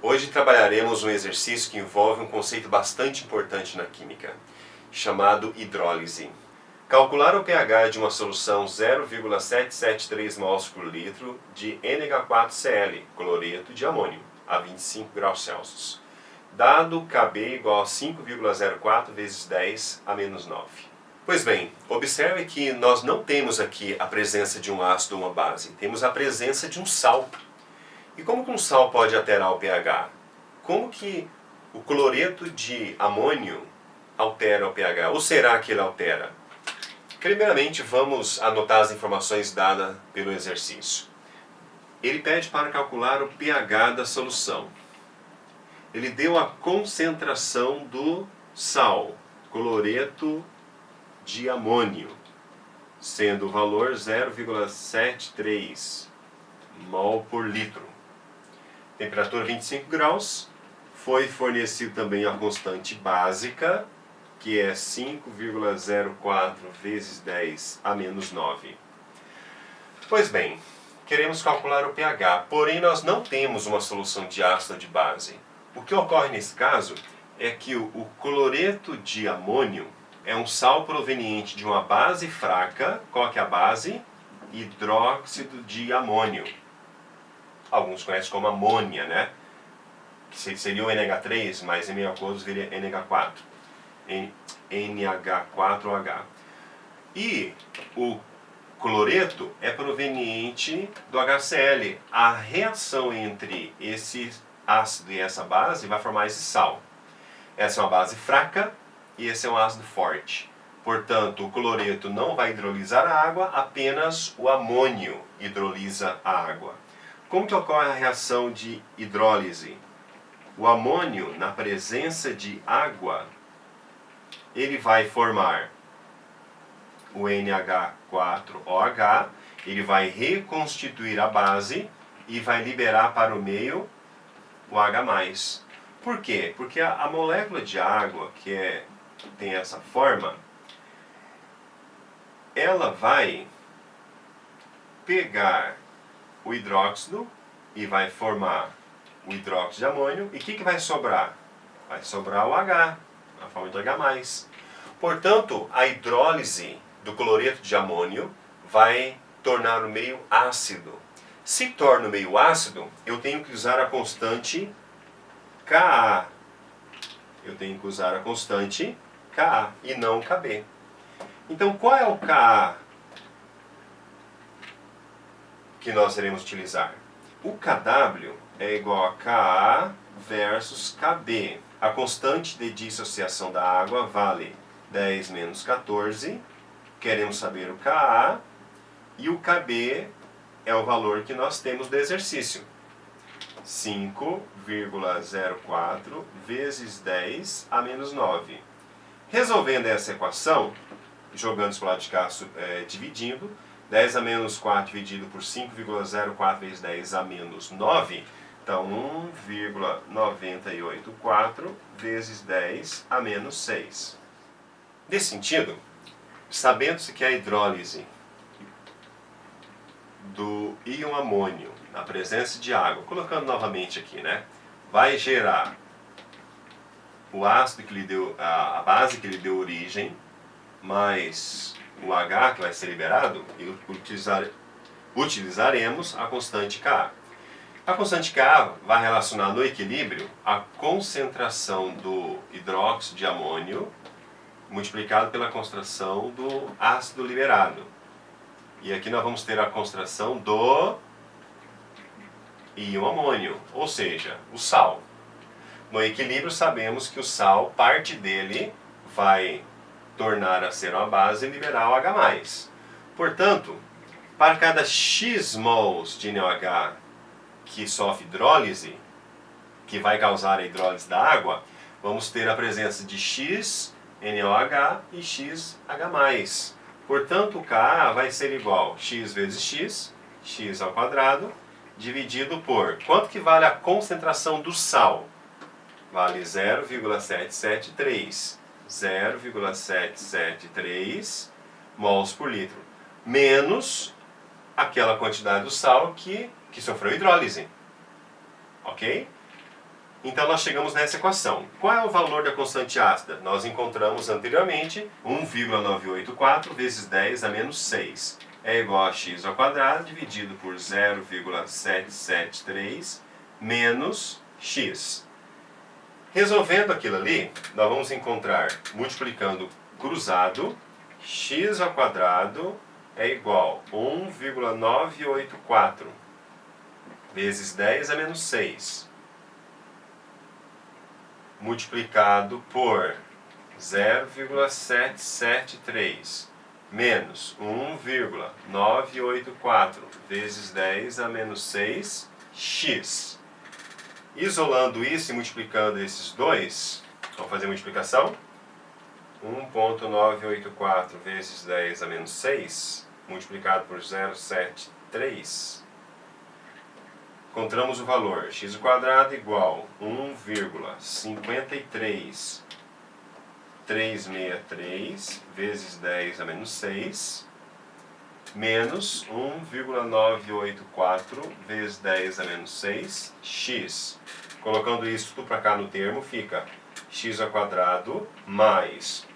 Hoje trabalharemos um exercício que envolve um conceito bastante importante na química, chamado hidrólise. Calcular o pH de uma solução 0,773 mols por litro de NH4Cl, cloreto de amônio, a 25 graus Celsius, dado Kb igual a 5,04 vezes 10 a menos 9. Pois bem, observe que nós não temos aqui a presença de um ácido ou uma base, temos a presença de um sal. E como que um sal pode alterar o pH? Como que o cloreto de amônio altera o pH? Ou será que ele altera? Primeiramente, vamos anotar as informações dadas pelo exercício. Ele pede para calcular o pH da solução. Ele deu a concentração do sal, cloreto de amônio, sendo o valor 0,73 mol por litro. Temperatura 25 graus. Foi fornecido também a constante básica, que é 5,04 vezes 10 a menos 9. Pois bem, queremos calcular o pH, porém nós não temos uma solução de ácido ou de base. O que ocorre nesse caso é que o cloreto de amônio é um sal proveniente de uma base fraca. Qual que é a base? Hidróxido de amônio. Alguns conhecem como amônia, né? Que seria o NH3, mas em meio aquoso viria NH4. NH4OH. E o cloreto é proveniente do HCl. A reação entre esse ácido e essa base vai formar esse sal. Essa é uma base fraca e esse é um ácido forte. Portanto, o cloreto não vai hidrolisar a água, apenas o amônio hidrolisa a água. Como que ocorre a reação de hidrólise? O amônio, na presença de água, ele vai formar o NH4OH, ele vai reconstituir a base e vai liberar para o meio o H+. Por quê? Porque a molécula de água, que tem essa forma, ela vai pegar o hidróxido e vai formar o hidróxido de amônio. E o que vai sobrar? Vai sobrar o H, na forma de H+. Portanto, a hidrólise do cloreto de amônio vai tornar o meio ácido. Se torna o meio ácido, eu tenho que usar a constante Ka. Eu tenho que usar a constante Ka e não Kb. Então, qual é o Ka que nós iremos utilizar? O Kw é igual a Ka versus Kb. A constante de dissociação da água vale 10 menos 14. Queremos saber o Ka e o Kb é o valor que nós temos do exercício. 5,04 vezes 10 a menos 9. Resolvendo essa equação, jogando para o lado de cá, dividindo, 10 a menos 4 dividido por 5,04 vezes 10 a menos 9, então 1,984 vezes 10 a menos 6. Nesse sentido, sabendo-se que a hidrólise do íon amônio na presença de água, colocando novamente aqui, né, vai gerar o ácido que lhe deu, a base que lhe deu origem, mais o H que vai ser liberado, e utilizaremos a constante Ka. A constante Ka vai relacionar no equilíbrio a concentração do hidróxido de amônio multiplicado pela concentração do ácido liberado. E aqui nós vamos ter a concentração do íon amônio, ou seja, o sal. No equilíbrio sabemos que o sal, parte dele vai tornar a ser uma base e liberar o H+. Portanto, para cada X mols de NaOH que sofre hidrólise, que vai causar a hidrólise da água, vamos ter a presença de X NaOH e X H+. Portanto, o Ka vai ser igual a x vezes x, x ao quadrado, dividido por... Quanto que vale a concentração do sal? Vale 0,773. 0,773 mols por litro. Menos aquela quantidade do sal que sofreu hidrólise. Ok? Então nós chegamos nessa equação. Qual é o valor da constante ácida? Nós encontramos anteriormente 1,984 vezes 10 a menos 6 é igual a x ao quadrado dividido por 0,773 menos x. Resolvendo aquilo ali, nós vamos encontrar, multiplicando cruzado, x ao quadrado é igual a 1,984 vezes 10 a menos 6 multiplicado por 0,773 menos 1,984 vezes 10 a menos 6 x. Isolando isso e multiplicando esses dois, vamos fazer a multiplicação. 1,984 vezes 10 a menos 6 multiplicado por 0,73. Encontramos o valor x ao quadrado igual a 1,53363 vezes 10 a menos 6 menos 1,984 vezes 10 a menos 6 x. Colocando isso tudo para cá no termo, fica x ao quadrado mais,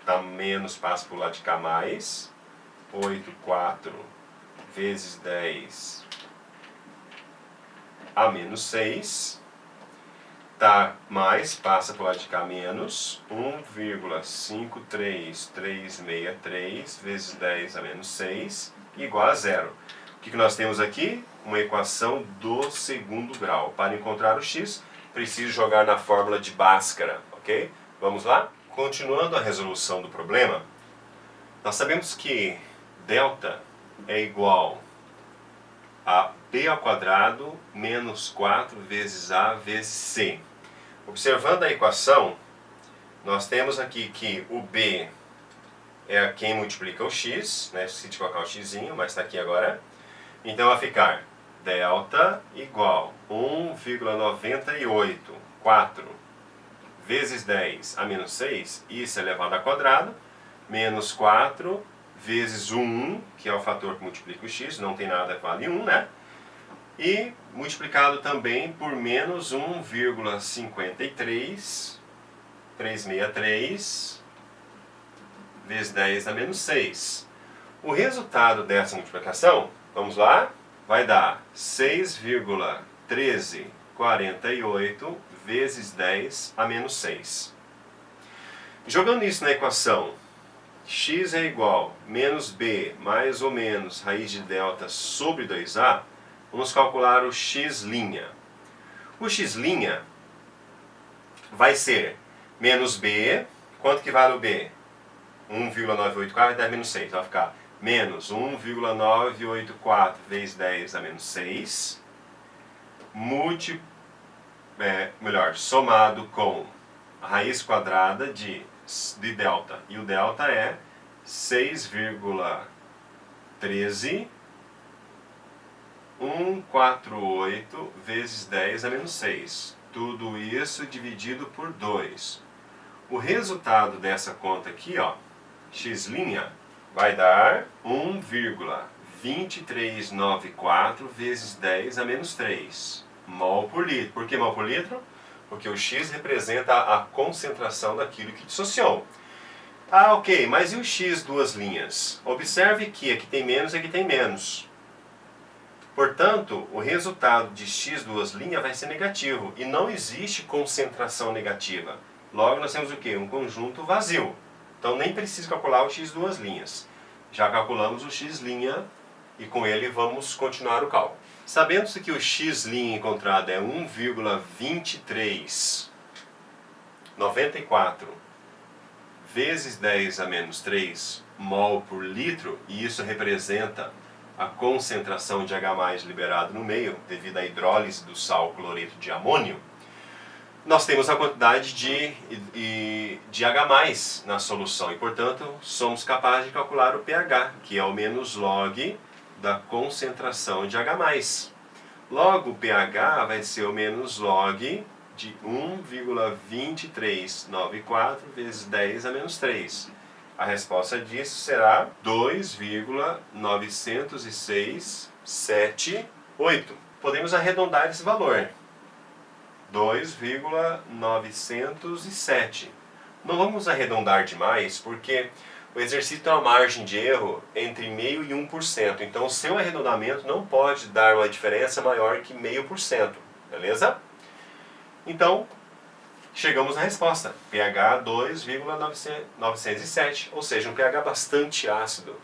tá, menos passa para o lado de cá mais, 84 vezes 10 a menos 6, tá, mais, passa para o lado de cá menos, 1,53363 vezes 10 a menos 6, igual a zero. O que nós temos aqui? Uma equação do segundo grau. Para encontrar o x, preciso jogar na fórmula de Bhaskara, ok? Vamos lá? Continuando a resolução do problema, nós sabemos que delta é igual a b ao quadrado menos 4 vezes a vezes c. Observando a equação, nós temos aqui que o b é quem multiplica o x, né? Esqueci de colocar o x, mas está aqui agora. Então vai ficar delta igual a 1,984 vezes 10 a menos 6, isso é elevado ao quadrado, menos 4 vezes 1, que é o fator que multiplica o x, não tem nada, vale 1, né? E multiplicado também por menos 1,53363 vezes 10 a menos 6. O resultado dessa multiplicação, vamos lá, vai dar 6,1348 vezes 10 a menos 6. Jogando isso na equação, x é igual a menos b mais ou menos raiz de delta sobre 2a, vamos calcular o x'. O x' vai ser menos b, quanto que vale o b? 1,984 vai dar menos 6, vai ficar menos 1,984 vezes 10 a menos 6, somado com a raiz quadrada de delta, e o delta é 6,148 vezes 10 a menos 6. Tudo isso dividido por 2. O resultado dessa conta aqui, ó, x' vai dar 1,2394 vezes 10 a menos 3 mol por litro. Por que mol por litro? Porque o x representa a concentração daquilo que dissociou. Ah, ok, mas e o x duas linhas? Observe que aqui tem menos e aqui tem menos. Portanto, o resultado de x duas linhas vai ser negativo. E não existe concentração negativa. Logo, nós temos o quê? Um conjunto vazio. Então, nem precisa calcular o x duas linhas. Já calculamos o x' e com ele vamos continuar o cálculo. Sabendo que o x' encontrado é 1,2394 vezes 10 a menos 3 mol por litro, e isso representa a concentração de H+ liberado no meio, devido à hidrólise do sal cloreto de amônio, nós temos a quantidade de H+ na solução e, portanto, somos capazes de calcular o pH, que é o menos log da concentração de H+. Logo, o pH vai ser o menos log de 1,2394 vezes 10 a menos 3. A resposta disso será 2,90678. Podemos arredondar esse valor. 2,907. Não vamos arredondar demais, porque o exercício tem uma margem de erro entre 0,5% e 1%. Então, o seu arredondamento não pode dar uma diferença maior que 0,5%. Beleza? Então, chegamos na resposta. pH 2,907, ou seja, um pH bastante ácido.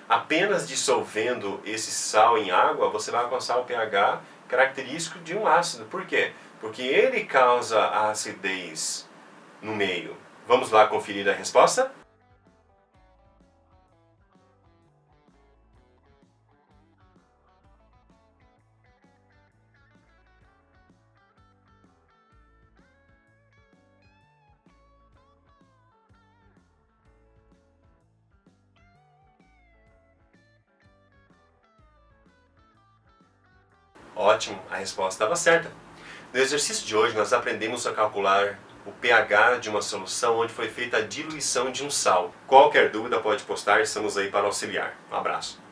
Apenas dissolvendo esse sal em água, você vai alcançar o pH característico de um ácido. Por quê? Porque ele causa a acidez no meio. Vamos lá conferir a resposta? Ótimo, a resposta estava certa. No exercício de hoje, nós aprendemos a calcular o pH de uma solução onde foi feita a diluição de um sal. Qualquer dúvida pode postar, estamos aí para auxiliar. Um abraço.